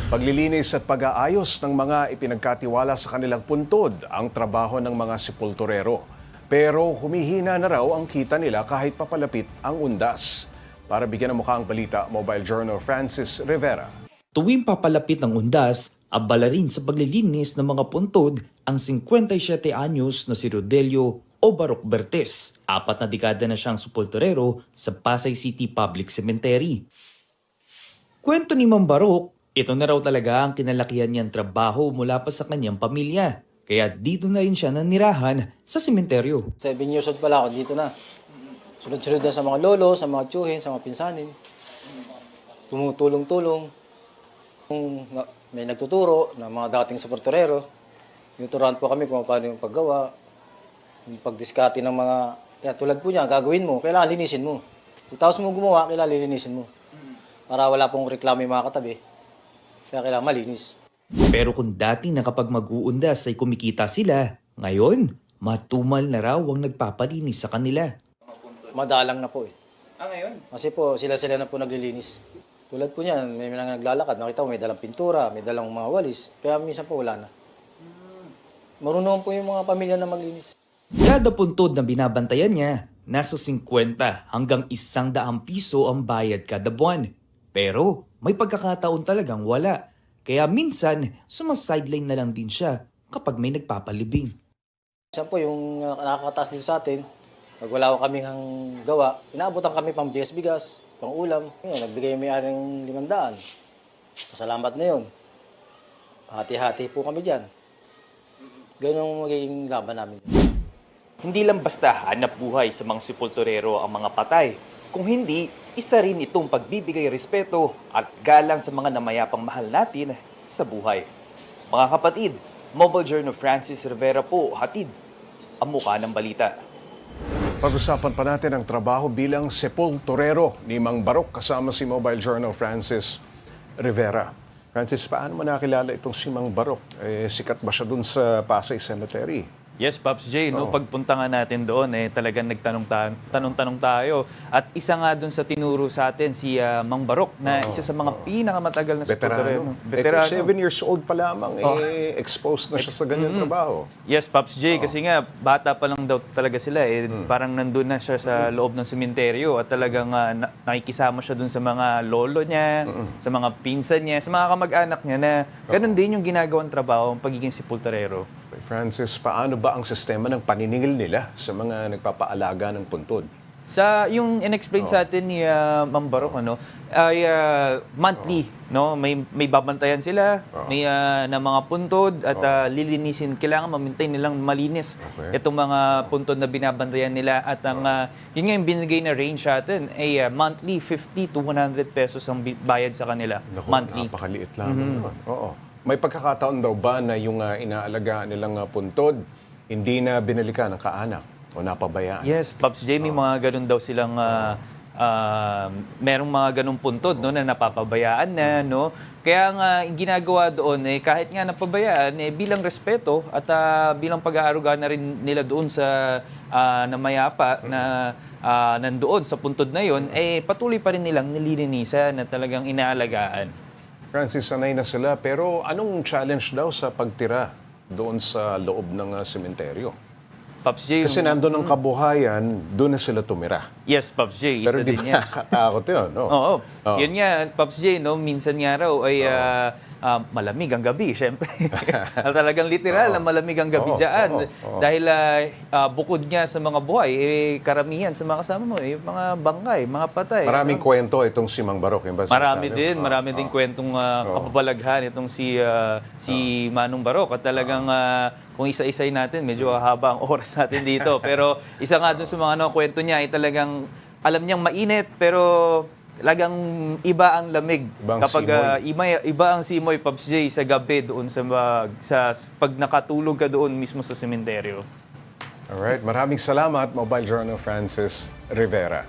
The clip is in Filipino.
Paglilinis at pag-aayos ng mga ipinagkatiwala sa kanilang puntod ang trabaho ng mga sepulturero. Pero humihina na raw ang kita nila kahit papalapit ang undas. Para bigyan ng mukha ang balita, Mobile Journal Francis Rivera. Tuwing papalapit ng undas, abala rin sa paglilinis ng mga puntod ang 57 anyos na si Rodelio o Baroc Bertes. 4 na dekada na siyang sepulturero sa Pasay City Public Cemetery. Kwento ni Mang Baroc, ito na raw talaga ang kinalakihan niyang trabaho mula pa sa kanyang pamilya. Kaya dito na rin siya nanirahan sa sementeryo. 7 years old pala ako dito na. Sunod-sunod na sa mga lolo, sa mga tiyuhin, sa mga pinsanin. Tumutulong-tulong. Kung may nagtuturo na mga dating sepulturero, tinuturuan po kami kung paano yung paggawa, yung pagdiskarte ng mga, tulad po niya, gagawin mo, kailangan linisin mo. Tapos mo gumawa, kailangan linisin mo. Para wala pong reklamo yung mga katabi. Kaya kailangan malinis. Pero kung dati na kapag mag-uundas ay kumikita sila, ngayon, matumal na raw ang nagpapalinis sa kanila. Madalang na po eh. Ngayon? Kasi po, sila na po naglilinis. Tulad po niyan, may mga naglalakad, nakita mo may dalang pintura, may dalang mga walis. Kaya minsan po wala na. Marunong po yung mga pamilya na maglinis. Kada puntod na binabantayan niya, nasa 50 hanggang 100 piso ang bayad kada buwan. Pero may pagkakataon talagang wala. Kaya minsan, sumasideline na lang din siya kapag may nagpapalibing. Minsan po yung nakakataas dito sa atin, pag wala ko kaming gawa, inaabotan kami pang bigas-bigas, pang ulam. Yun, nagbigay yung may-aring 500. Pasalamat na yun. Hati-hati po kami dyan. Ganun ang magiging laban namin. Hindi lang basta hanap buhay sa mga sepulturero ang mga patay. Kung hindi, isa rin itong pagbibigay respeto at galang sa mga namayapang mahal natin sa buhay. Mga kapatid, Mobile Journal Francis Rivera po, hatid ang mukha ng balita. Pag-usapan pa natin ang trabaho bilang sepulturero ni Mang Baroc kasama si Mobile Journal Francis Rivera. Francis, paano mo nakilala itong si Mang Baroc? Sikat ba siya dun sa Pasay Cemetery? Yes, Pops J, no, pagpunta nga natin doon, talagang nagtanong-tanong tayo. At isa nga doon sa tinuro sa atin, si Mang Baroc, na isa sa mga pinakamatagal na sepulturero. Veterano. 7 years old pa lamang, exposed na siya sa ganyan trabaho. Yes, Pops J, kasi nga, bata pa lang daw talaga sila. Parang nandun na siya sa loob ng sementeryo at talagang nakikisama siya doon sa mga lolo niya, sa mga pinsan niya, sa mga kamag-anak niya na ganun din yung ginagawang trabaho, ang pagiging sepulturero. Francis, paano ba ang sistema ng paniningil nila sa mga nagpapaalaga ng puntod? Sa yung in-explain sa atin ni Mang Baroc, ay monthly, no, may babantayan sila, may na mga puntod at lilinisin, kailangan ma-maintain nilang malinis itong mga puntod na binabantayan nila at ang yun nga yung binigay na range sa atin ay monthly 50 to 100 pesos ang bayad sa kanila. Naku, monthly. napakaliit lang. Oo. May pagkakataon daw ba na yung inaalagaan nilang puntod hindi na binalikan ng kaanak o napabayaan? Yes, Pops J, may mga ganun daw silang merong mga ganung puntod, no, na napapabayaan na, no. Kaya nga ginagawa doon kahit nga napabayaan bilang respeto at bilang pag-aaruga na rin nila doon sa namayapa na nandoon sa puntod na yon, patuloy pa rin nilang nililinisan na talagang inaalagaan. Francis, sanay na sila. Pero anong challenge daw sa pagtira doon sa loob ng sementeryo? Pops J, Kasi nandun ang kabuhayan, doon na sila tumira. yes, Pops J, Pero isa di din ba yan. nakatakot yun? No? Oo. Yun nga, Pops J, no, minsan nga raw ay malamig ang gabi, syempre. Talagang literal na malamig ang gabi dyan. Dahil bukod nga sa mga buhay, karamihan sa mga kasama mo, mga bangkay, mga patay. Maraming kwento itong si Mang Baroc. Marami din kwentong kapabalaghan itong si Manong Baroc. At talagang kung isa-isay natin, medyo haba ang oras natin dito. Pero isa nga dun sa mga kwento niya ay talagang alam niyang mainit, pero talagang iba ang lamig kapag iba ang simoy, Pops J, sa gabi doon sa pag nakatulog ka doon mismo sa sementeryo. Alright, maraming salamat, Mobile Journal Francis Rivera.